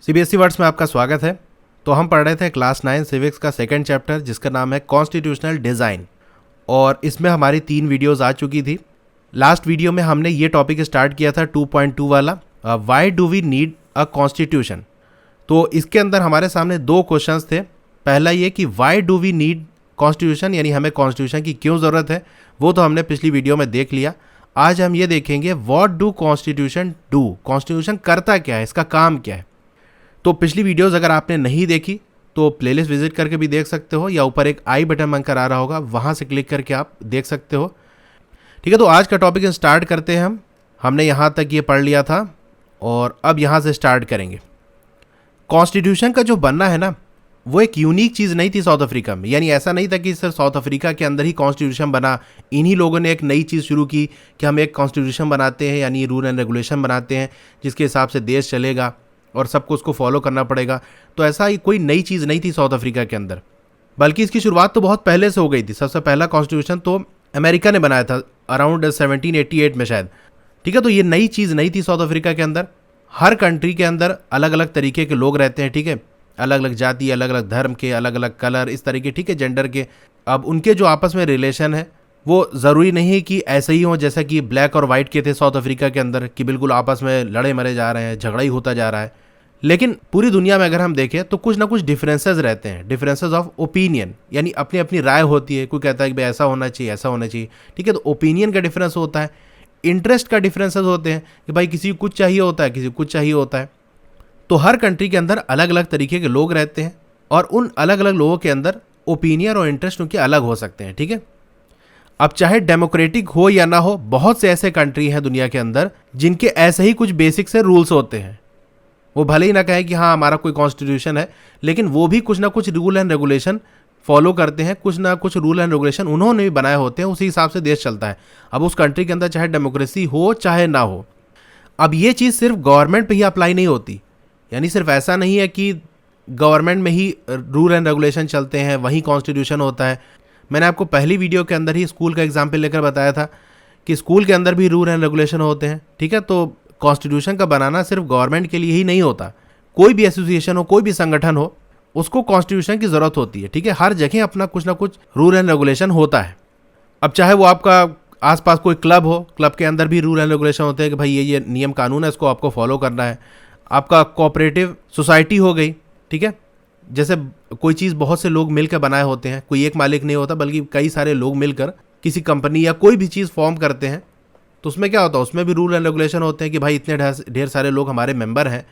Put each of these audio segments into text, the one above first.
CBSE words में आपका स्वागत है। तो हम पढ़ रहे थे क्लास 9 सिविक्स का सेकंड चैप्टर जिसका नाम है कॉन्स्टिट्यूशनल डिज़ाइन, और इसमें हमारी 3 वीडियोस आ चुकी थी। लास्ट वीडियो में हमने ये टॉपिक स्टार्ट किया था 2.2 वाला, why do we need a constitution. तो इसके अंदर हमारे सामने 2 क्वेश्चंस थे। पहला ये कि why do we need constitution, यानी हमें कॉन्स्टिट्यूशन की क्यों ज़रूरत है, वो तो हमने पिछली वीडियो में देख लिया। आज हम ये देखेंगे what do constitution do, constitution करता क्या है, इसका काम क्या है। तो पिछली वीडियोस अगर आपने नहीं देखी तो प्लेलिस्ट विजिट करके भी देख सकते हो, या ऊपर एक आई बटन बनकर आ रहा होगा, वहाँ से क्लिक करके आप देख सकते हो। ठीक है, तो आज का टॉपिक स्टार्ट करते हैं। हमने यहाँ तक ये पढ़ लिया था और अब यहाँ से स्टार्ट करेंगे। कॉन्स्टिट्यूशन का जो बनना है ना, वो एक यूनिक चीज़ नहीं थी साउथ अफ्रीका में। यानी ऐसा नहीं था कि सिर्फ साउथ अफ्रीका के अंदर ही कॉन्स्टिट्यूशन बना, इन्हीं लोगों ने एक नई चीज़ शुरू की कि हम एक कॉन्स्टिट्यूशन बनाते हैं, यानी रूल एंड रेगुलेशन बनाते हैं जिसके हिसाब से देश चलेगा और सबको उसको फॉलो करना पड़ेगा। तो ऐसा ही कोई नई चीज़ नहीं थी साउथ अफ्रीका के अंदर, बल्कि इसकी शुरुआत तो बहुत पहले से हो गई थी। सबसे पहला कॉन्स्टिट्यूशन तो अमेरिका ने बनाया था अराउंड 1788 में शायद। ठीक है, तो ये नई चीज़ नहीं थी साउथ अफ्रीका के अंदर। हर कंट्री के अंदर अलग अलग तरीके के लोग रहते हैं, ठीक है, अलग अलग जाति, अलग अलग धर्म के, अलग अलग कलर, इस तरीके, ठीक है, जेंडर के। अब उनके जो आपस में रिलेशन है वो ज़रूरी नहीं है कि ऐसे ही हो जैसा कि ब्लैक और वाइट के थे साउथ अफ्रीका के अंदर, कि बिल्कुल आपस में लड़े मरे जा रहे हैं, झगड़ा ही होता जा रहा है। लेकिन पूरी दुनिया में अगर हम देखें तो कुछ ना कुछ डिफरेंसेस रहते हैं, डिफरेंसेस ऑफ ओपिनियन, यानी अपनी अपनी राय होती है। कोई कहता है कि भाई ऐसा होना चाहिए, ऐसा होना चाहिए, ठीक है, तो ओपिनियन का डिफरेंस होता है। इंटरेस्ट का डिफरेंसेस होते हैं कि भाई किसी को कुछ चाहिए होता है, किसी को कुछ चाहिए होता है। तो हर कंट्री के अंदर अलग अलग तरीके के लोग रहते हैं और उन अलग अलग लोगों के अंदर ओपिनियन और इंटरेस्ट उनके अलग हो सकते हैं। ठीक है, अब चाहे डेमोक्रेटिक हो या ना हो, बहुत से ऐसे कंट्री हैं दुनिया के अंदर जिनके ऐसे ही कुछ बेसिक से रूल्स होते हैं। वो भले ही ना कहे कि हाँ हमारा कोई कॉन्स्टिट्यूशन है, लेकिन वो भी कुछ ना कुछ रूल एंड रेगुलेशन फॉलो करते हैं। कुछ ना कुछ रूल एंड रेगुलेशन उन्होंने भी बनाए होते हैं, उसी हिसाब से देश चलता है। अब उस कंट्री के अंदर चाहे डेमोक्रेसी हो चाहे ना हो। अब ये चीज़ सिर्फ गवर्नमेंट पे ही अप्लाई नहीं होती, यानी सिर्फ ऐसा नहीं है कि गवर्नमेंट में ही रूल एंड रेगुलेशन चलते हैं, वहीं कॉन्स्टिट्यूशन होता है। मैंने आपको पहली वीडियो के अंदर ही स्कूल का एग्जाम्पल लेकर बताया था कि स्कूल के अंदर भी रूल एंड रेगुलेशन होते हैं। ठीक है, तो कॉन्स्टिट्यूशन का बनाना सिर्फ गवर्नमेंट के लिए ही नहीं होता। कोई भी एसोसिएशन हो, कोई भी संगठन हो, उसको कॉन्स्टिट्यूशन की ज़रूरत होती है। ठीक है, हर जगह अपना कुछ ना कुछ रूल एंड रेगुलेशन होता है। अब चाहे वो आपका आसपास कोई क्लब हो, क्लब के अंदर भी रूल एंड रेगुलेशन होते हैं कि भाई ये नियम कानून है, इसको आपको फॉलो करना है। आपका कोऑपरेटिव सोसाइटी हो गई, ठीक है, जैसे कोई चीज़ बहुत से लोग मिलकर बनाए होते हैं, कोई एक मालिक नहीं होता बल्कि कई सारे लोग मिलकर किसी कंपनी या कोई भी चीज़ फॉर्म करते हैं। तो उसमें क्या होता है, उसमें भी रूल एंड रेगुलेशन होते हैं कि भाई इतने ढेर सारे लोग हमारे मेंबर हैं,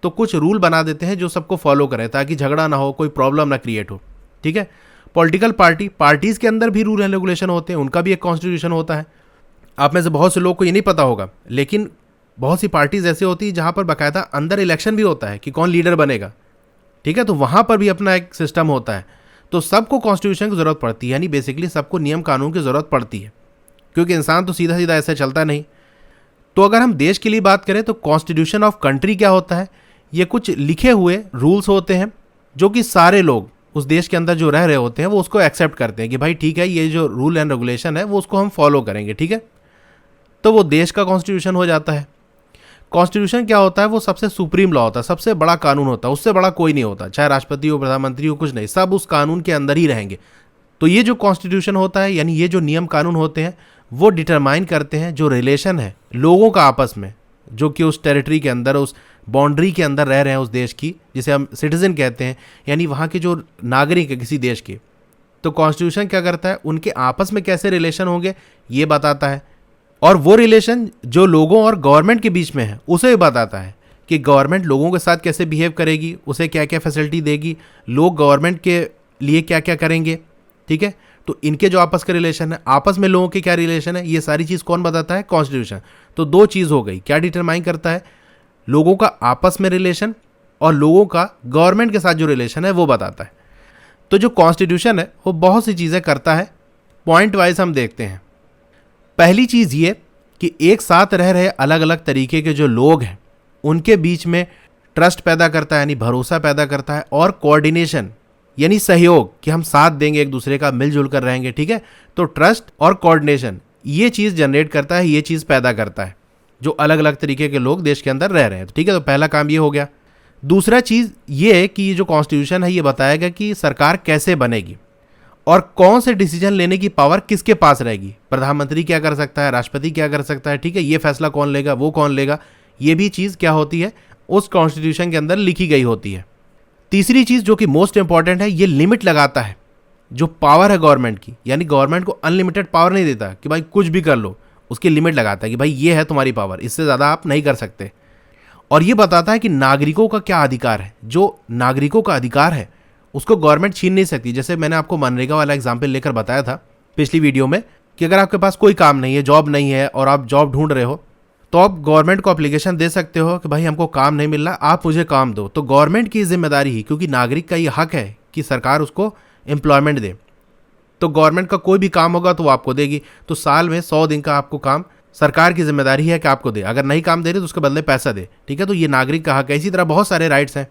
तो कुछ रूल बना देते हैं जो सबको फॉलो करें ताकि झगड़ा ना हो, कोई प्रॉब्लम ना क्रिएट हो। ठीक है, पॉलिटिकल पार्टीज़ के अंदर भी रूल एंड रेगुलेशन होते हैं, उनका भी एक कॉन्स्टिट्यूशन होता है। आप में से बहुत से लोग को ये नहीं पता होगा, लेकिन बहुत सी पार्टीज़ ऐसे होती है जहाँ पर बाकायदा अंदर इलेक्शन भी होता है कि कौन लीडर बनेगा। ठीक है, तो वहाँ पर भी अपना एक सिस्टम होता है। तो सबको कॉन्स्टिट्यूशन की ज़रूरत पड़ती है, यानी बेसिकली सबको नियम कानून की ज़रूरत पड़ती है, क्योंकि इंसान तो सीधा सीधा ऐसे चलता नहीं। तो अगर हम देश के लिए बात करें तो कॉन्स्टिट्यूशन ऑफ कंट्री क्या होता है, ये कुछ लिखे हुए रूल्स होते हैं जो कि सारे लोग उस देश के अंदर जो रह रहे होते हैं वो उसको एक्सेप्ट करते हैं कि भाई ठीक है, ये जो रूल एंड रेगुलेशन है वो उसको हम फॉलो करेंगे। ठीक है, तो वो देश का कॉन्स्टिट्यूशन हो जाता है। कॉन्स्टिट्यूशन क्या होता है, वो सबसे सुप्रीम लॉ होता है, सबसे बड़ा कानून होता है, उससे बड़ा कोई नहीं होता, चाहे राष्ट्रपति हो, प्रधानमंत्री हो, कुछ नहीं, सब उस कानून के अंदर ही रहेंगे। तो ये जो कॉन्स्टिट्यूशन होता है, यानी ये जो नियम कानून होते हैं, वो डिटरमाइन करते हैं जो रिलेशन है लोगों का आपस में, जो कि उस टेरिटरी के अंदर, उस बाउंड्री के अंदर रह रहे हैं उस देश की, जिसे हम सिटीजन कहते हैं, यानी वहाँ के जो नागरिक है किसी देश के। तो कॉन्स्टिट्यूशन क्या करता है, उनके आपस में कैसे रिलेशन होंगे ये बताता है, और वो रिलेशन जो लोगों और गवर्नमेंट के बीच में है उसे भी बताता है कि गवर्नमेंट लोगों के साथ कैसे बिहेव करेगी, उसे क्या क्या फैसिलिटी देगी, लोग गवर्नमेंट के लिए क्या क्या करेंगे। ठीक है, तो इनके जो आपस के रिलेशन है, आपस में लोगों के क्या रिलेशन है, ये सारी चीज़ कौन बताता है, कॉन्स्टिट्यूशन। तो 2 चीज़ हो गई, क्या डिटरमाइन करता है, लोगों का आपस में रिलेशन, और लोगों का गवर्नमेंट के साथ जो रिलेशन है वो बताता है। तो जो कॉन्स्टिट्यूशन है वो बहुत सी चीज़ें करता है, पॉइंट वाइज हम देखते हैं। पहली चीज़ ये कि एक साथ रह रहे अलग अलग तरीके के जो लोग हैं उनके बीच में ट्रस्ट पैदा करता है, यानी भरोसा पैदा करता है, और कोऑर्डिनेशन यानी सहयोग, कि हम साथ देंगे एक दूसरे का, मिलजुल कर रहेंगे। ठीक है, तो ट्रस्ट और कोऑर्डिनेशन ये चीज़ जनरेट करता है, ये चीज़ पैदा करता है जो अलग अलग तरीके के लोग देश के अंदर रह रहे हैं। ठीक है, तो पहला काम ये हो गया। दूसरा चीज़ ये है कि ये जो कॉन्स्टिट्यूशन है ये बताएगा कि सरकार कैसे बनेगी और कौन से डिसीजन लेने की पावर किसके पास रहेगी। प्रधानमंत्री क्या कर सकता है, राष्ट्रपति क्या कर सकता है, ठीक है, ये फैसला कौन लेगा, वो कौन लेगा, ये भी चीज़ क्या होती है उस कॉन्स्टिट्यूशन के अंदर लिखी गई होती है। तीसरी चीज़ जो कि मोस्ट इंपॉर्टेंट है, ये लिमिट लगाता है जो पावर है गवर्नमेंट की, यानी गवर्नमेंट को अनलिमिटेड पावर नहीं देता कि भाई कुछ भी कर लो, उसकी लिमिट लगाता है कि भाई ये है तुम्हारी पावर, इससे ज़्यादा आप नहीं कर सकते। और ये बताता है कि नागरिकों का क्या अधिकार है, जो नागरिकों का अधिकार है उसको गवर्नमेंट छीन नहीं सकती। जैसे मैंने आपको मनरेगा वाला एग्जाम्पल लेकर बताया था पिछली वीडियो में कि अगर आपके पास कोई काम नहीं है, जॉब नहीं है और आप जॉब ढूंढ रहे हो, तो आप गवर्नमेंट को एप्लीकेशन दे सकते हो कि भाई हमको काम नहीं मिल रहा, आप मुझे काम दो। तो गवर्नमेंट की जिम्मेदारी ही, क्योंकि नागरिक का ये हक है कि सरकार उसको एम्प्लॉयमेंट दे, तो गवर्नमेंट का कोई भी काम होगा तो वो आपको देगी। तो साल में 100 दिन का आपको काम सरकार की जिम्मेदारी है कि आपको दे, अगर नहीं काम दे रही तो उसके बदले पैसा दे, ठीक है। तो ये नागरिक का हक है। इसी तरह बहुत सारे राइट्स हैं।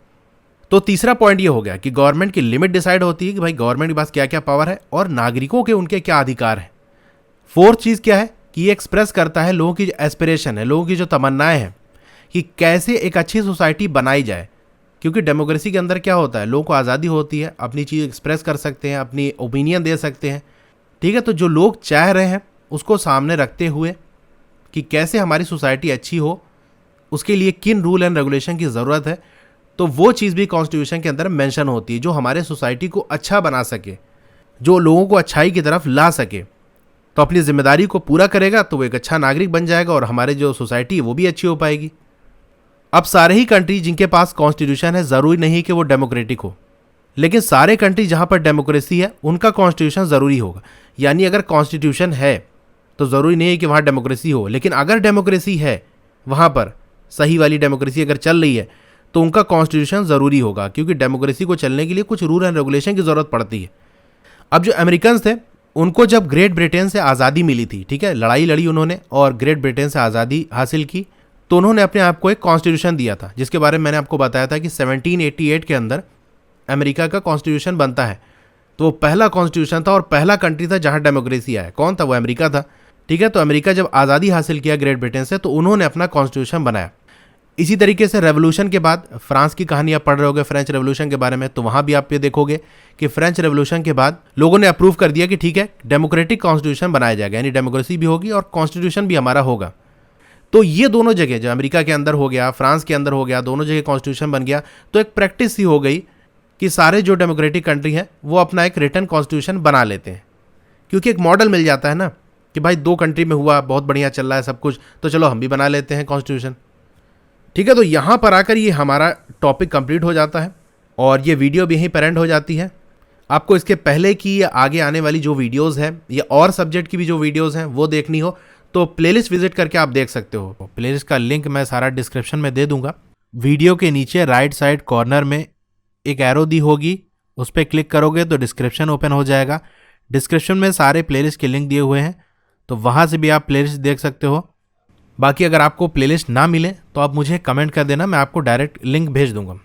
तो तीसरा पॉइंट ये हो गया कि गवर्नमेंट की लिमिट डिसाइड होती है कि भाई गवर्नमेंट के पास क्या क्या पावर है और नागरिकों के उनके क्या अधिकार है। फोर्थ चीज़ क्या है कि ये एक्सप्रेस करता है लोगों की जो एस्पिरेशन है, लोगों की जो तमन्नाएं हैं कि कैसे एक अच्छी सोसाइटी बनाई जाए। क्योंकि डेमोक्रेसी के अंदर क्या होता है, लोगों को आज़ादी होती है, अपनी चीज़ एक्सप्रेस कर सकते हैं, अपनी ओपिनियन दे सकते हैं, ठीक है। तो जो लोग चाह रहे हैं उसको सामने रखते हुए कि कैसे हमारी सोसाइटी अच्छी हो, उसके लिए किन रूल एंड रेगुलेशन की ज़रूरत है, तो वो चीज़ भी कॉन्स्टिट्यूशन के अंदर मेंशन होती है जो हमारे सोसाइटी को अच्छा बना सके, जो लोगों को अच्छाई की तरफ ला सके। तो अपनी जिम्मेदारी को पूरा करेगा तो वो एक अच्छा नागरिक बन जाएगा और हमारे जो सोसाइटी है वो भी अच्छी हो पाएगी। अब सारे ही कंट्री जिनके पास कॉन्स्टिट्यूशन है, ज़रूरी नहीं कि वो डेमोक्रेटिक हो, लेकिन सारे कंट्री जहाँ पर डेमोक्रेसी है उनका कॉन्स्टिट्यूशन ज़रूरी होगा। यानी अगर कॉन्स्टिट्यूशन है तो ज़रूरी नहीं है कि वहाँ डेमोक्रेसी हो, लेकिन अगर डेमोक्रेसी है वहाँ पर, सही वाली डेमोक्रेसी अगर चल रही है, तो उनका कॉन्स्टिट्यूशन ज़रूरी होगा, क्योंकि डेमोक्रेसी को चलने के लिए कुछ रूल एंड रेगुलेशन की ज़रूरत पड़ती है। अब जो अमेरिकन थे उनको जब ग्रेट ब्रिटेन से आज़ादी मिली थी, ठीक है, लड़ाई लड़ी उन्होंने और ग्रेट ब्रिटेन से आज़ादी हासिल की, तो उन्होंने अपने आप को एक कॉन्स्टिट्यूशन दिया था जिसके बारे में मैंने आपको बताया था कि 1788 के अंदर अमेरिका का कॉन्स्टिट्यूशन बनता है। तो वो पहला कॉन्स्टिट्यूशन था और पहला कंट्री था जहाँ डेमोक्रेसी आया। कौन था वो? अमेरिका था, ठीक है। तो अमेरिका जब आज़ादी हासिल किया ग्रेट ब्रिटेन से तो उन्होंने अपना कॉन्स्टिट्यूशन बनाया। इसी तरीके से रेवोल्यूशन के बाद फ्रांस की कहानी आप पढ़ रहे होगे फ्रेंच रेवोल्यूशन के बारे में, तो वहाँ भी आप ये देखोगे कि फ्रेंच रेवोल्यूशन के बाद लोगों ने अप्रूव कर दिया कि ठीक है डेमोक्रेटिक कॉन्स्टिट्यूशन बनाया जाएगा, यानी डेमोक्रेसी भी होगी और कॉन्स्टिट्यूशन भी हमारा होगा। तो ये दोनों जगह, जो अमेरिका के अंदर हो गया, फ्रांस के अंदर हो गया, दोनों जगह कॉन्स्टिट्यूशन बन गया। तो एक प्रैक्टिस ही हो गई कि सारे जो डेमोक्रेटिक कंट्री हैं वो अपना एक रिटन कॉन्स्टिट्यूशन बना लेते हैं, क्योंकि एक मॉडल मिल जाता है ना कि भाई 2 कंट्री में हुआ, बहुत बढ़िया चल रहा है सब कुछ, तो चलो हम भी बना लेते हैं कॉन्स्टिट्यूशन, ठीक है। तो यहाँ पर आकर ये हमारा टॉपिक कंप्लीट हो जाता है और ये वीडियो भी यहीं पर एंड हो जाती है। आपको इसके पहले की या आगे आने वाली जो वीडियोस हैं या और सब्जेक्ट की भी जो वीडियोस हैं वो देखनी हो तो प्लेलिस्ट विजिट करके आप देख सकते हो। प्लेलिस्ट का लिंक मैं सारा डिस्क्रिप्शन में दे दूंगा। वीडियो के नीचे राइट साइड कॉर्नर में एक एरो दी होगी, उस पर क्लिक करोगे तो डिस्क्रिप्शन ओपन हो जाएगा। डिस्क्रिप्शन में सारे प्लेलिस्ट के लिंक दिए हुए हैं, तो वहाँ से भी आप प्लेलिस्ट देख सकते हो। बाकी अगर आपको प्लेलिस्ट ना मिले तो आप मुझे कमेंट कर देना, मैं आपको डायरेक्ट लिंक भेज दूंगा।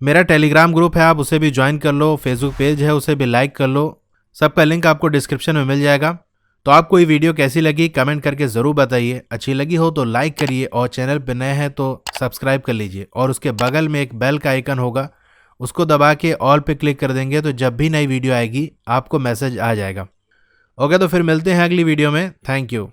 मेरा टेलीग्राम ग्रुप है, आप उसे भी ज्वाइन कर लो, फेसबुक पेज है उसे भी लाइक कर लो, सबका लिंक आपको डिस्क्रिप्शन में मिल जाएगा। तो आपको ये वीडियो कैसी लगी कमेंट करके ज़रूर बताइए। अच्छी लगी हो तो लाइक करिए और चैनल पर नए हैं तो सब्सक्राइब कर लीजिए और उसके बगल में एक बेल का आइकन होगा, उसको दबा के ऑल पे क्लिक कर देंगे तो जब भी नई वीडियो आएगी आपको मैसेज आ जाएगा। ओके, तो फिर मिलते हैं अगली वीडियो में। Thank you.